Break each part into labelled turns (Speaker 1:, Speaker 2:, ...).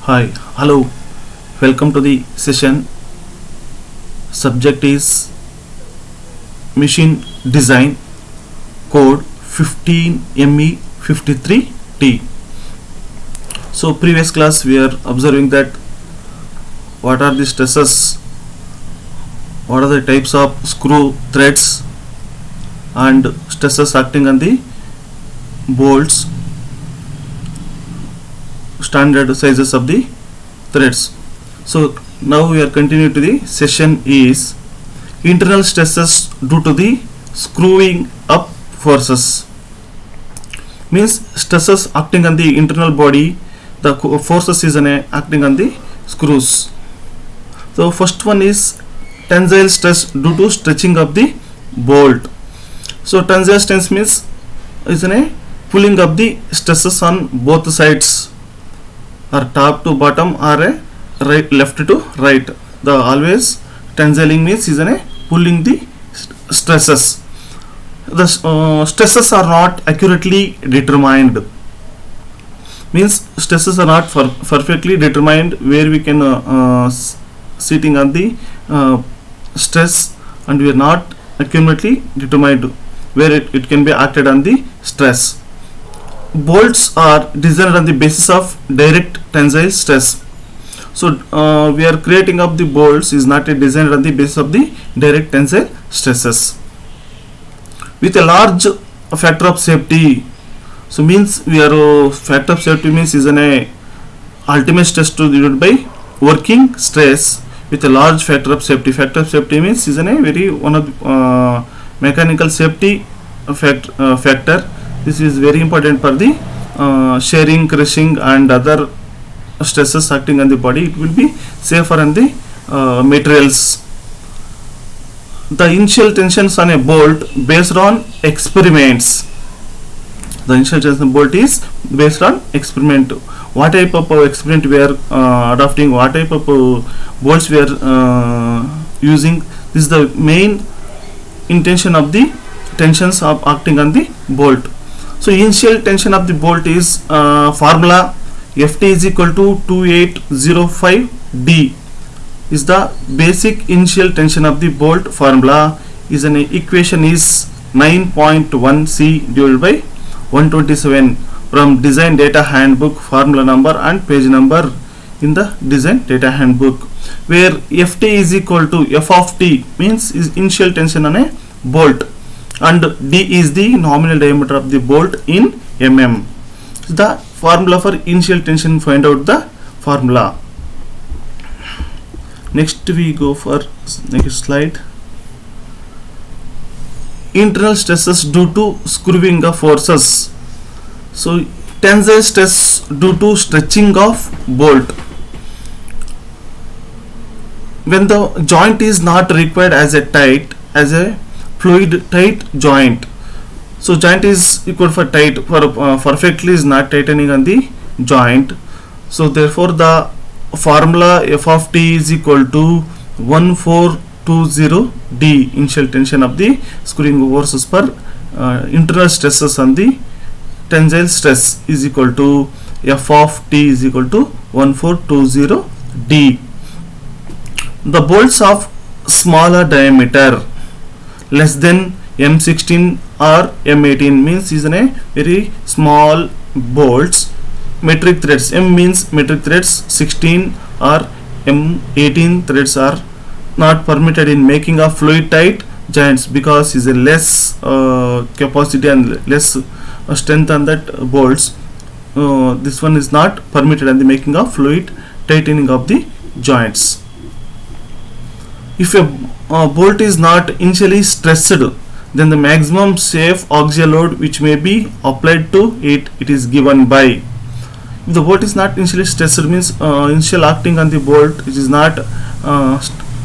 Speaker 1: Hi, hello, welcome to the session. Subject is Machine Design, code 15ME53T. So, previous class we are observing that what are the stresses, what are the types of screw threads, and stresses acting on the bolts, standard sizes of the threads. So now we are continuing to the session is internal stresses due to the screwing up forces. Means stresses acting on the internal body, the forces is acting on the screws. So first one is tensile stress due to stretching of the bolt. So tensile stress means is pulling up the stresses on both sides, or top to bottom, or right left to right. The always tensiling means is pulling the stresses. The stresses are not accurately determined. Means stresses are not perfectly determined where we can sitting on the stress, and we are not accurately determined where it can be acted on the stress. Bolts are designed on the basis of direct tensile stress. So we are creating up the bolts is not designed on the basis of the direct tensile stresses. With a large factor of safety, so means we are factor of safety means is an ultimate stress to divided by working stress with a large factor of safety. Factor of safety means is a very one of mechanical safety factor. This is very important for the sharing, crushing, and other stresses acting on the body. It will be safer on the materials. The initial tensions on a bolt based on experiments. The initial tension bolt is based on experiment. What type of experiment we are adopting, what type of bolts we are using. This is the main intention of the tensions of acting on the bolt. So initial tension of the bolt is formula Ft is equal to 2805D is the basic initial tension of the bolt formula. Is an equation is 9.1 C divided by 127 from design data handbook, formula number and page number in the design data handbook, where Ft is equal to F of T means is initial tension on a bolt, and D is the nominal diameter of the bolt in mm. The formula for initial tension, find out the formula. Next we go for next slide. Internal stresses due to screwing of forces. So tensile stress due to stretching of bolt. When the joint is not required as a fluid tight joint. So joint is equal for tight, for perfectly is not tightening on the joint. So therefore the formula F of T is equal to 1420D initial tension of the screwing forces per internal stresses on the tensile stress is equal to F of T is equal to 1420D. The bolts of smaller diameter less than M16 or M18 means is a very small bolts. Metric threads, M means metric threads, 16 or M18 threads are not permitted in making of fluid tight joints because is a less capacity and less strength on that bolts. This one is not permitted in the making of fluid tightening of the joints. If a bolt is not initially stressed, then the maximum safe axial load which may be applied to it is given by. If the bolt is not initially stressed means initial acting on the bolt which is not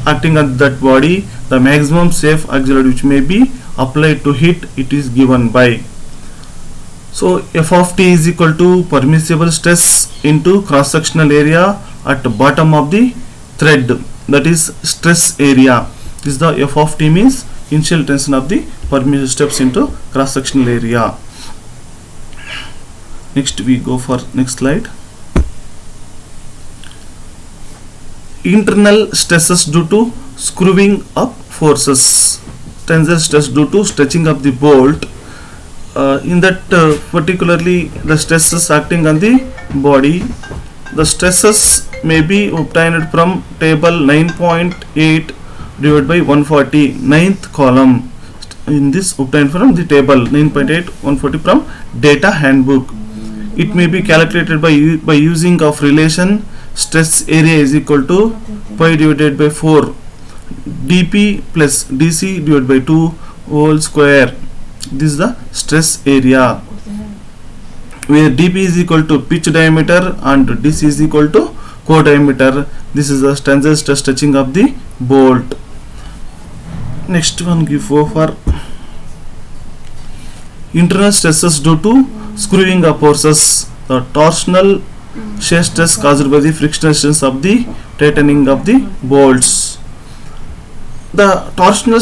Speaker 1: acting on that body, the maximum safe axial load which may be applied to it is given by. So F of T is equal to permissible stress into cross sectional area at the bottom of the thread, that is stress area. This is the F of T means initial tension of the permissible steps into cross sectional area. Next we go for next slide. internal stresses due to screwing up forces, tensile stress due to stretching up the bolt. In that particularly the stresses acting on the body, the stresses may be obtained from table 9.8 divided by 140, ninth column. In this obtained from the table 9.8 140 from data handbook. It may be calculated by using of relation stress area is equal to pi divided by 4 dp plus dc divided by 2 whole square. This is the stress area, where dp is equal to pitch diameter and dc is equal to core diameter. This is the tensile stress stretching of the bolt. Next one, give for internal stresses due to screwing up forces. The torsional shear stress caused by the frictional stress of the tightening of the bolts. The torsional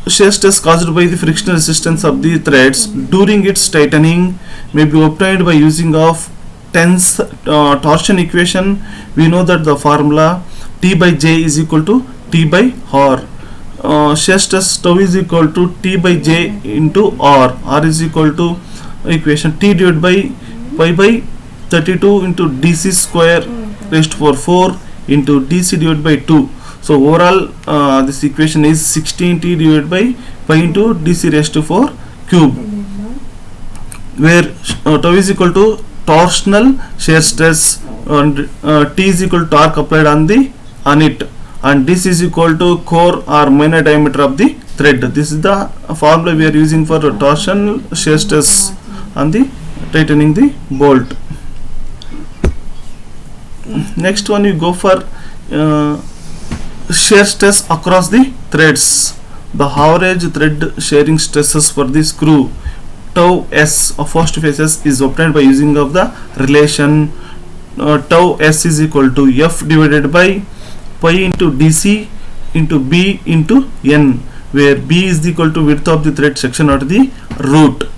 Speaker 1: shear stress caused by the frictional resistance of the threads during its tightening may be obtained by using of torsion equation. We know that the formula T by J is equal to T by R. Shear stress tau is equal to T by J into R. R is equal to equation T divided by pi by 32 into dc square raised to power 4 into dc divided by 2. So overall this equation is 16t divided by pi into dc raised to 4 cube, where tau is equal to torsional shear stress and T is equal to torque applied on it, and this is equal to core or minor diameter of the thread. This is the formula we are using for torsion shear stress on the tightening the bolt. Next one, we go for shear stress across the threads. The average thread shearing stresses for the screw tau s of first phases is obtained by using of the relation tau s is equal to f divided by pi into dc into b into n, where b is equal to width of the thread section at the root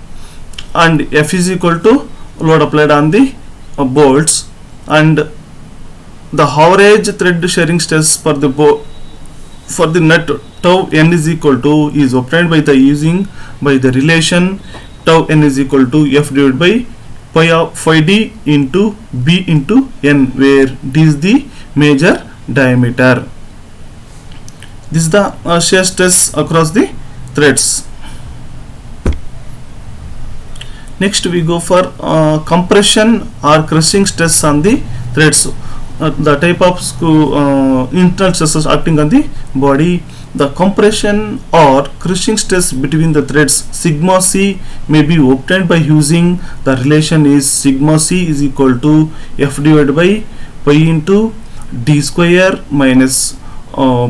Speaker 1: and f is equal to load applied on the bolts, and the average thread shearing stress for the nut tau n is equal to is obtained by the using by the relation tau n is equal to f divided by pi of phi d into b into n, where d is the major diameter. This is the shear stress across the threads. Next we go for compression or crushing stress on the threads. The type of internal stresses acting on the body. The compression or crushing stress between the threads sigma c may be obtained by using the relation is sigma c is equal to f divided by pi into d square minus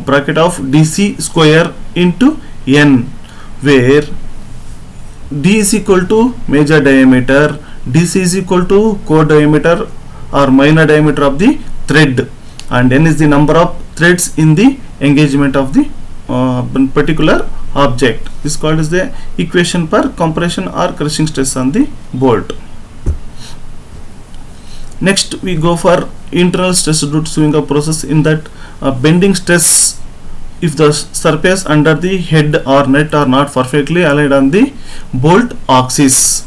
Speaker 1: bracket of dc square into n, where d is equal to major diameter, dc is equal to core diameter or minor diameter of the thread, and n is the number of threads in the engagement of the particular object. This is called as the equation for compression or crushing stress on the bolt. Next we go for internal stress due to swing up process. In that bending stress if the surface under the head or nut are not perfectly aligned on the bolt axis.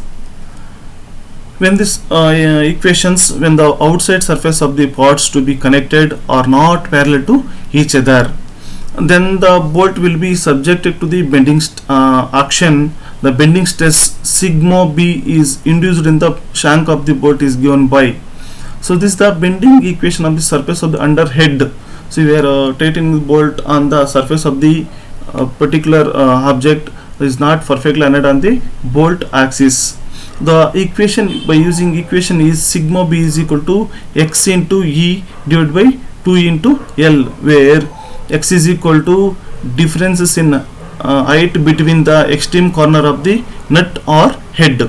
Speaker 1: When this equations, when the outside surface of the parts to be connected are not parallel to each other, then the bolt will be subjected to the bending action. The bending stress sigma b is induced in the shank of the bolt is given by. So this is the bending equation of the surface of the under head. So we are tightening the bolt on the surface of the particular object is not perfectly aligned on the bolt axis. The equation by using equation is sigma b is equal to x into e divided by 2 into l, where x is equal to differences in height between the extreme corner of the nut or head,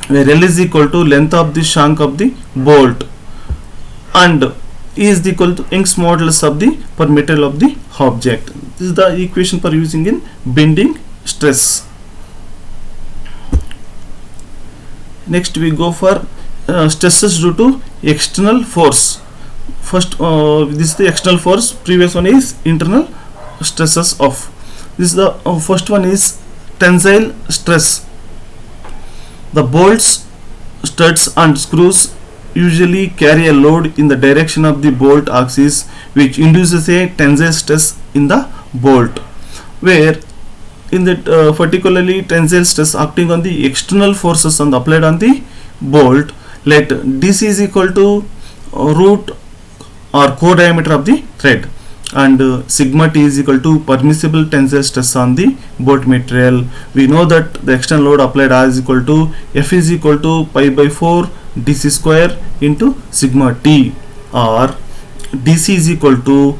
Speaker 1: where l is equal to length of the shank of the bolt, and E is equal to Young's modulus of the per meter of the object. This is the equation for using in bending stress. Next we go for stresses due to external force. First, this is the external force, previous one is internal stresses of. This is the first one is tensile stress. The bolts, studs and screws usually carry a load in the direction of the bolt axis, which induces a tensile stress in the bolt, where in that particularly tensile stress acting on the external forces and applied on the bolt, let DC is equal to root or core diameter of the thread, and sigma T is equal to permissible tensile stress on the bolt material. We know that the external load applied R is equal to F is equal to pi by 4 DC square into sigma T, or DC is equal to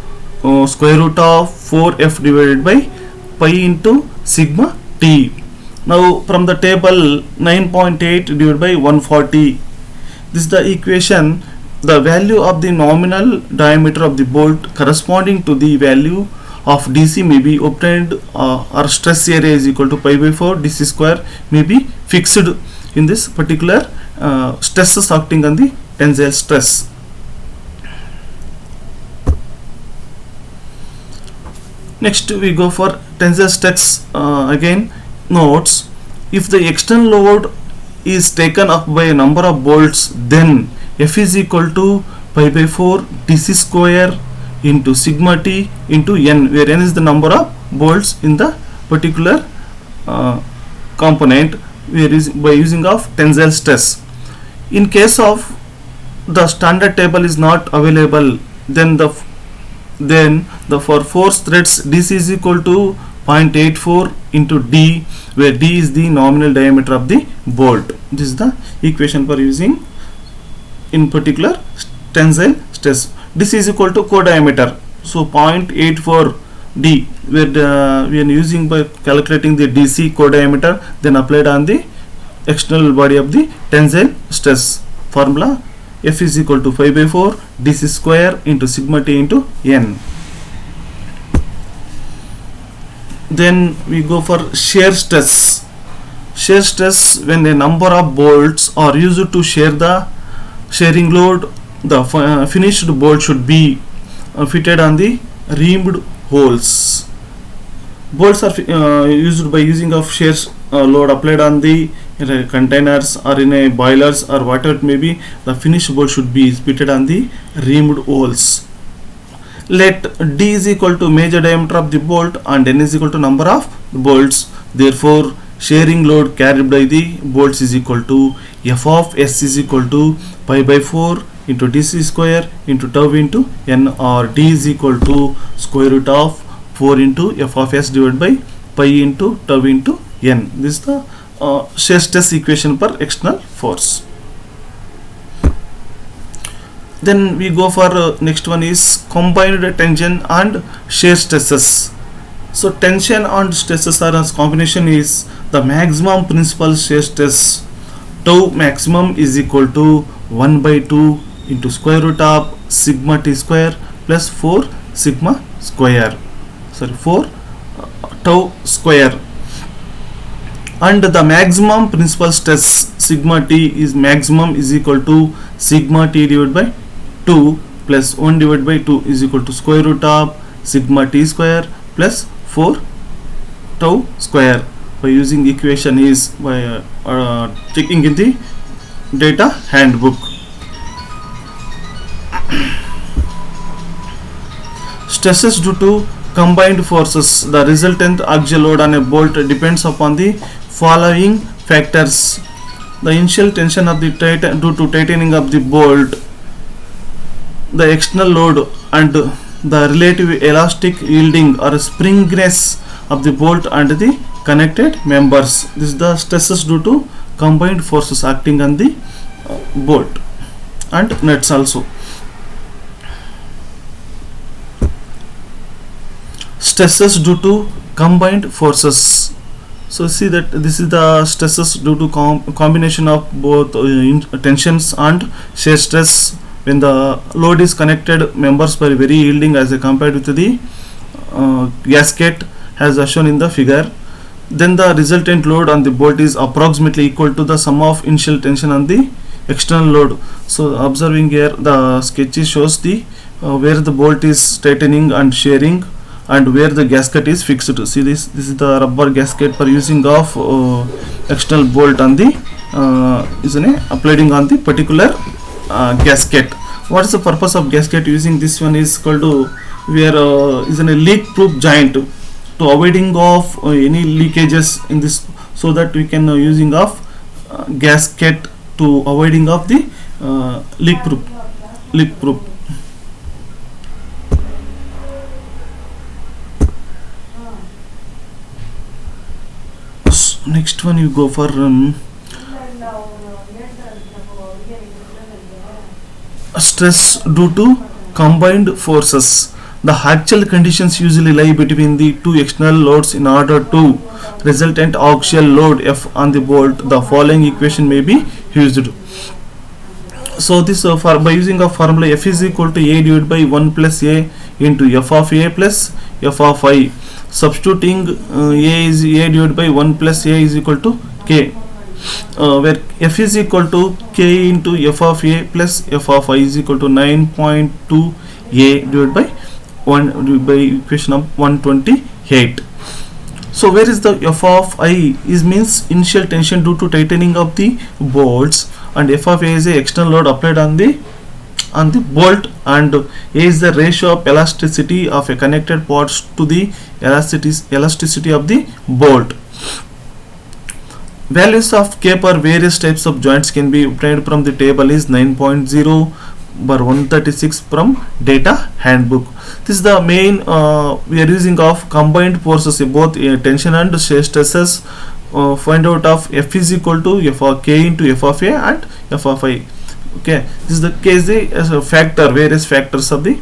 Speaker 1: square root of 4F divided by pi into sigma T. Now from the table 9.8 divided by 140, this is the equation. The value of the nominal diameter of the bolt corresponding to the value of DC may be obtained, or stress area is equal to pi by 4 DC square may be fixed in this particular stresses acting on the tensile stress. Next we go for tensile stress. Again, notes: if the external load is taken up by a number of bolts, then F is equal to pi by 4 DC square into sigma T into N, where N is the number of bolts in the particular component, where is by using of tensile stress. In case of the standard table is not available, then the for force threads DC is equal to 0.84 into D, where D is the nominal diameter of the bolt. This is the equation for using in particular tensile stress. This is equal to core diameter, so 0.84 D, where we are using by calculating the DC core diameter, then applied on the external body of the tensile stress. Formula: F is equal to pi by 4 DC square into sigma T into N. Then we go for shear stress. Shear stress: when a number of bolts are used to share the shearing load, the finished bolt should be fitted on the reamed holes. Bolts are used by using of shear load applied on the containers or in a boilers or whatever it may be. The finished bolt should be fitted on the reamed holes. Let D is equal to major diameter of the bolt and N is equal to number of bolts. Therefore, shearing load carried by the bolts is equal to F of S is equal to pi by 4 into DC square into tau into N, or D is equal to square root of 4 into F of S divided by pi into tau into N. This is the shear stress equation for external force. Then we go for next one is combined tension and shear stresses. So tension and stresses are as combination is the maximum principal shear stress. Tau maximum is equal to 1 by 2 into square root of sigma T square plus 4 sigma square, 4 tau square, and the maximum principal stress sigma T is maximum is equal to sigma T divided by 2 plus 1 divided by 2 is equal to square root of sigma T square plus 4 tau square. By using equation is by checking in the data handbook. Stresses due to combined forces. The resultant axial load on a bolt depends upon the following factors: the initial tension of the due to tightening of the bolt, the external load, and the relative elastic yielding or springiness of the bolt and the connected members. This is the stresses due to combined forces acting on the bolt and nuts also. Stresses due to combined forces. So see that this is the stresses due to combination of both tensions and shear stress when the load is connected members were very yielding as compared with the gasket as shown in the figure. Then the resultant load on the bolt is approximately equal to the sum of initial tension on the external load. So observing here the sketch shows the where the bolt is tightening and shearing and where the gasket is fixed. See this is the rubber gasket for using of external bolt on the applied on the particular gasket. What is the purpose of gasket? Using this one is called to where is a leak proof joint to avoiding of any leakages in this, so that we can using of gasket to avoiding of the leak proof. So next one you go for stress due to combined forces. The actual conditions usually lie between the two external loads. In order to resultant axial load F on the bolt, the following equation may be used. So this by using a formula, F is equal to A divided by 1 plus A into F of A plus F of I. Substituting A is A divided by 1 plus A is equal to K. Where F is equal to K into F of A plus F of I is equal to 9.2 A divided by 1 divided by equation of 128. So where is the F of I is means initial tension due to tightening of the bolts, and F of A is the external load applied on the bolt, and A is the ratio of elasticity of a connected parts to the elasticity of the bolt. Values of K for various types of joints can be obtained from the table is 9.0 bar 136 from data handbook. This is the main we are using of combined forces, both tension and shear stresses. Find out of F is equal to F of K into F of A and F of I. Okay, this is the case as a factor, various factors of the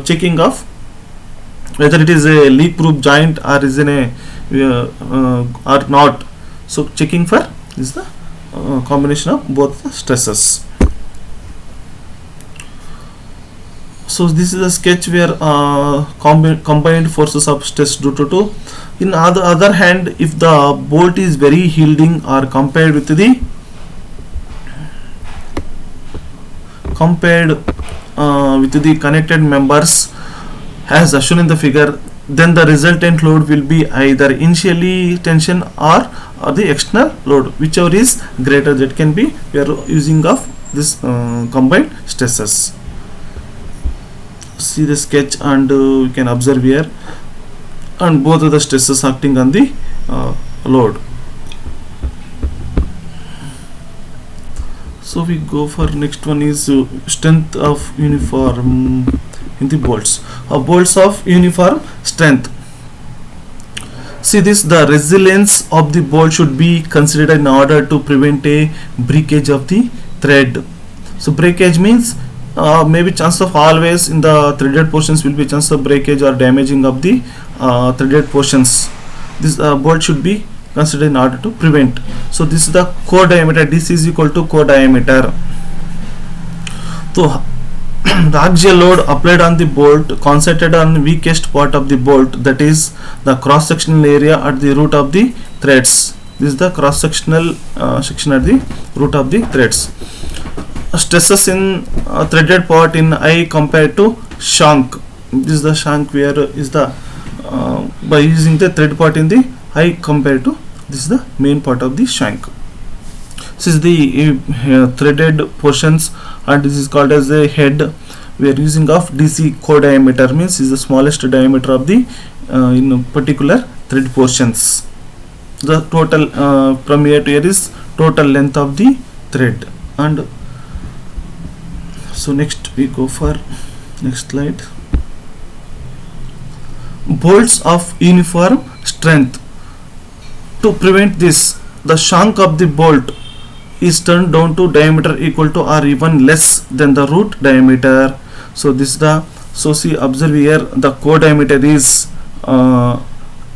Speaker 1: checking of whether it is a leak proof joint or is in a or not. So checking for is the combination of both the stresses. So this is a sketch where combined forces of stress due to. In other hand, if the bolt is very yielding or compared with the connected members as shown in the figure, then the resultant load will be either initially tension or the external load, whichever is greater. That can be we are using of this combined stresses. See the sketch and we can observe here, and both of the stresses acting on the load. So we go for next one is strength of uniform in the bolts. Bolts of uniform strength. See this, the resilience of the bolt should be considered in order to prevent a breakage of the thread. So breakage means maybe chance of always in the threaded portions will be chance of breakage or damaging of the threaded portions. This bolt should be considered in order to prevent. So this is the core diameter. This is equal to core diameter. So the axial load applied on the bolt concentrated on the weakest part of the bolt, that is the cross sectional area at the root of the threads. This is the cross sectional section at the root of the threads. Stresses in threaded part in I compared to shank. This is the shank where is the by using the thread part in the I compared to this is the main part of the shank. This is the threaded portions, and this is called as the head. We are using of DC core diameter, means is the smallest diameter of the in particular thread portions. The total from here to here is total length of the thread. And so next we go for next slide. Bolts of uniform strength. To prevent this, the shank of the bolt is turned down to diameter equal to or even less than the root diameter. So this is the, so see, observe here the core diameter is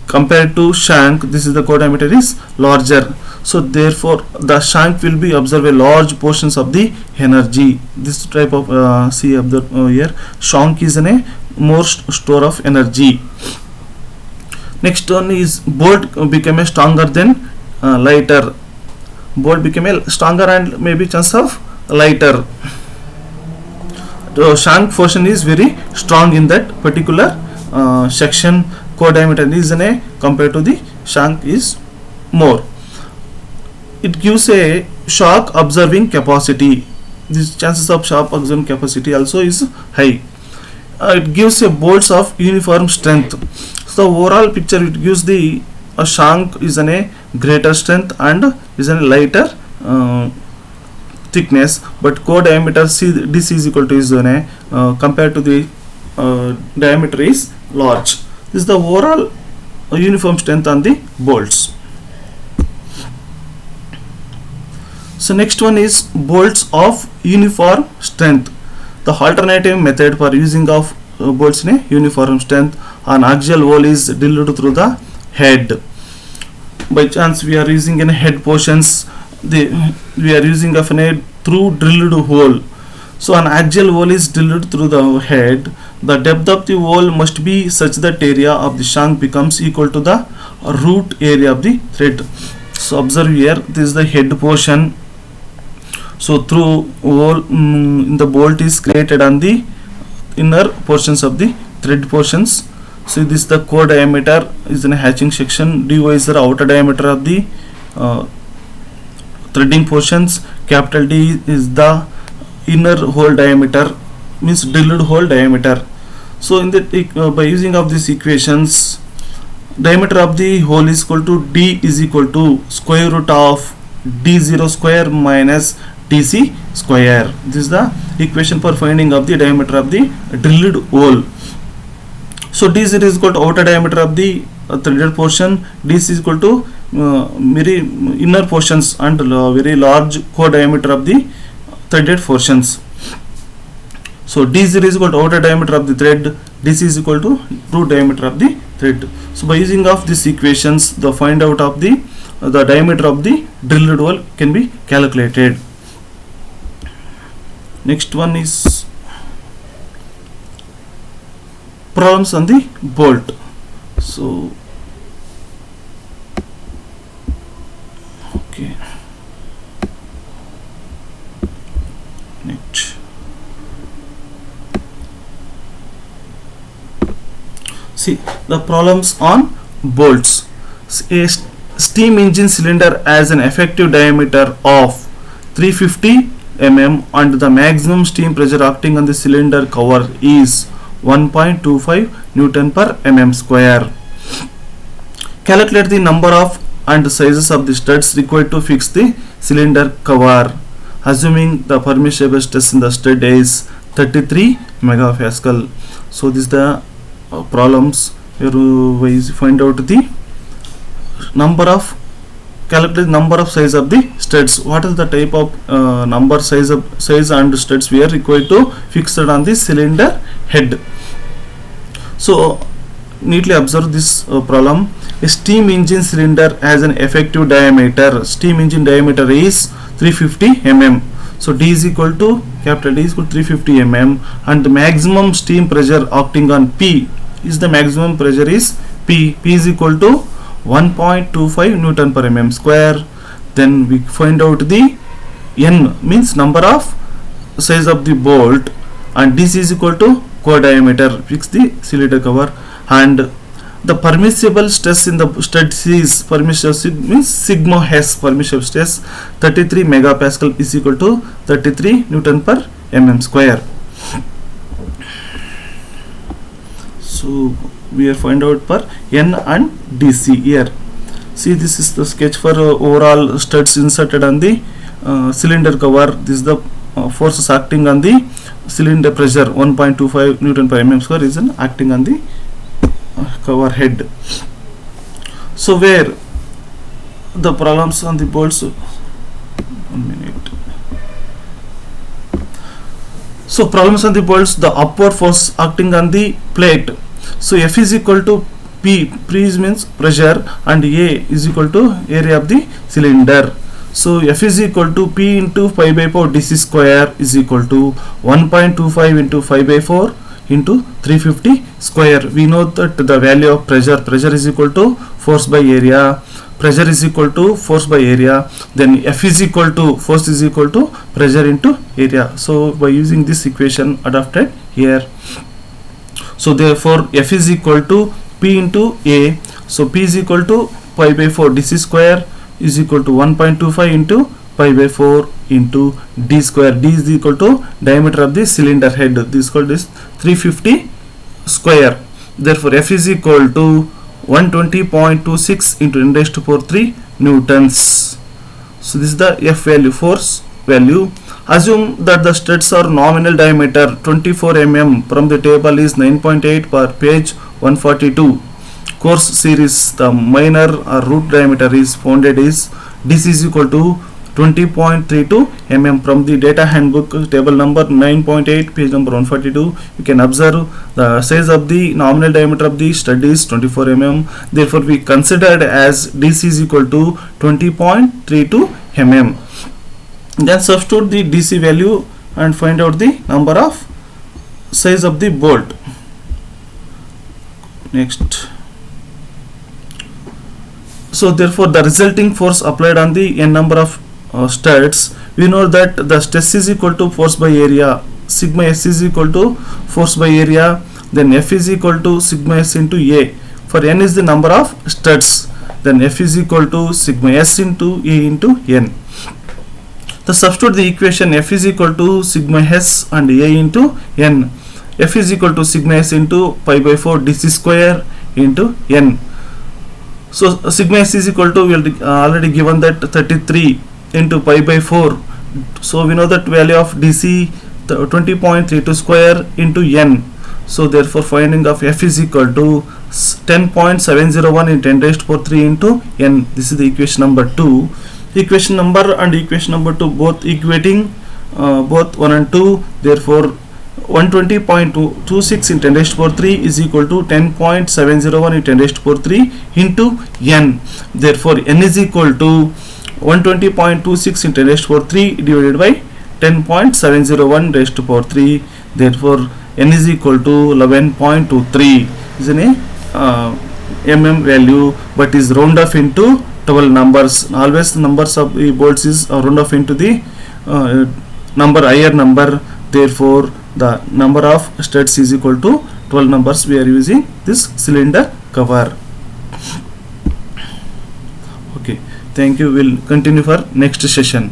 Speaker 1: compared to shank, this is the core diameter is larger. So therefore the shank will be observe a large portions of the energy. This type of see observe here, shank is a more store of energy. Next one is bolt become stronger than lighter. bolt became a stronger and maybe chance of lighter. The shank portion is very strong in that particular section. Core diameter is a compared to the shank is more. It gives a shock absorbing capacity. This chances of shock absorbing capacity also is high. It gives a bolts of uniform strength. So overall picture, it gives the shank is a greater strength and is a lighter thickness, but core diameter DC is equal to is compared to the diameter is large. This is the overall uniform strength on the bolts. So next one is bolts of uniform strength. The alternative method for using of bolts in a uniform strength, an axial hole is drilled through the head. By chance we are using in head portions, we are using of a through drilled hole. So an axial hole is drilled through the head. The depth of the hole must be such that area of the shank becomes equal to the root area of the thread. So observe here, this is the head portion. So through hole the bolt is created on the inner portions of the thread portions. So this is the core diameter is in a hatching section. dy is the outer diameter of the threading portions. Capital D is the inner hole diameter, means drilled hole diameter. So in the by using of these equations, diameter of the hole is equal to D is equal to square root of D0 square minus DC square. This is the equation for finding of the diameter of the drilled hole. So D0 is equal to outer diameter of the threaded portion, DC is equal to very inner portions and very large core diameter of the threaded portions. So D0 is equal to outer diameter of the thread, DC is equal to root diameter of the thread. So by using of these equations, the find out of the diameter of the drilled hole can be calculated. Next one is problems on the bolt. So okay, next. See the problems on bolts. A steam engine cylinder has an effective diameter of 350 mm and the maximum steam pressure acting on the cylinder cover is 1.25 Newton per mm square. Calculate the number of and sizes of the studs required to fix the cylinder cover, assuming the permissible stress in the stud is 33 megapascal. So this is the problems where we find out the number of, calculate the number of size of the studs. What is the type of number size and studs we are required to fix it on the cylinder head. So neatly observe this problem. A steam engine cylinder has an effective diameter. Steam engine diameter is 350 mm. So D is equal to, capital D is equal to 350 mm, and the maximum steam pressure acting on P is the maximum pressure is P. P is equal to 1.25 Newton per mm square. Then we find out the N, means number of size of the bolt, and DC is equal to core diameter, fix the cylinder cover, and the permissible stress in the studs is permissible, means sigma S permissible stress 33 megapascal is equal to 33 Newton per mm square. So we are find out for N and DC here. See, this is the sketch for overall studs inserted on the cylinder cover. This is the forces acting on the cylinder pressure 1.25 Newton per mm square is acting on the cover head. So where the problems on the bolts, 1 minute. So problems on the bolts, the upward force acting on the plate. So F is equal to P, P means pressure, and A is equal to area of the cylinder. So F is equal to P into 5 by 4 DC square is equal to 1.25 into 5 by 4 into 350 square. We know that the value of pressure is equal to force by area, pressure is equal to force by area, then F is equal to force is equal to pressure into area. So by using this equation adopted here, so therefore F is equal to P into A. So P is equal to pi by 4 dc square is equal to 1.25 into pi by 4 into d square. D is equal to diameter of the cylinder head. This is called is 350 square. Therefore F is equal to 120.26 into 10 raised to power 3 newtons. So this is the F value, force value. Assume that the studs are nominal diameter 24 mm from the table is 9.8 per page 142. Course series, the minor or root diameter is founded is DC is equal to 20.32 mm from the data handbook table number 9.8 page number 142. You can observe the size of the nominal diameter of the stud is 24 mm. Therefore we considered as DC is equal to 20.32 mm. Then substitute the DC value and find out the number of size of the bolt. Next. So therefore the resulting force applied on the n number of studs, we know that the stress is equal to force by area, sigma S is equal to force by area, then F is equal to sigma S into A. For n is the number of studs, then F is equal to sigma S into A into n. The substitute the equation F is equal to sigma S and A into n. F is equal to sigma S into pi by 4 dc square into n. So sigma S is equal to, we already given that 33 into pi by 4. So we know that value of DC 20.32 square into n. So therefore finding of F is equal to 10.701 in 10 raised to power 3 into n. This is the equation number 2. Equation number and equation number 2 both equating, both 1 and 2. Therefore 120.26 in 10 raised to power 3 is equal to 10.701 in 10 raised to power 3 into n. Therefore n is equal to 120.26 in 10 raised to power 3 divided by 10.701 raised to power 3. Therefore n is equal to 11.23 is an mm value, but is round off into 12 numbers. Always numbers of the bolts is round off into the number, higher number. Therefore the number of studs is equal to 12 numbers. We are using this cylinder cover. Okay, thank you. We'll continue for next session.